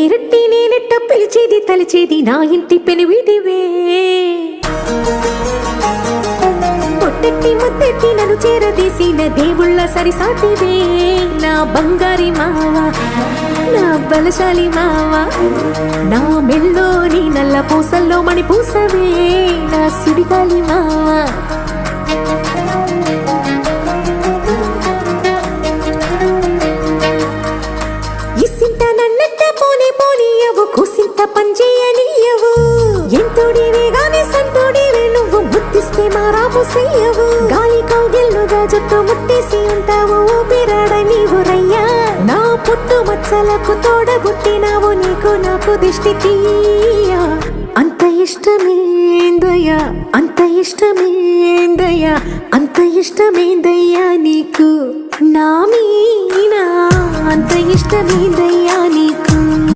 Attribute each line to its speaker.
Speaker 1: పేరట్టి నేనెట్ట పిలిచేది తలిచేది నా ఇంటి పెనువిటివే పొట్టెట్టి ముద్దెట్టి నన్ను చేరదీసిన దేవుళ్ళ సరిసాటివే నా బంగారి మావా నా బలశాలి మావా నా మెల్లోని నల్ల పూసల్లో మణి పూసవే నా సుడిగాలి మావా ఇసింత నన్నట్ట పోనీ పోనీయవు కుసింత పంచేయనీయవు ఎంతోడివే గాని సంతోడివే నువ్వు ముద్దిస్తే మారాము చెయ్యవు గాలి కౌగిల్లుగా జుట్టు ముట్టేసి ఉంటావు ఊపిరాడ నీవు రయ్యా నా పుట్టు మచ్చలకు తోడబుట్టినావు నీకు నాకు దిష్టి తీయా అంత ఇష్టమేందయ్యా అంత ఇష్టమేందయ్యా అంత ఇష్టమేందయ్యా నీకు నా మీనా అంత ఇష్టమేందయ్యా నీకు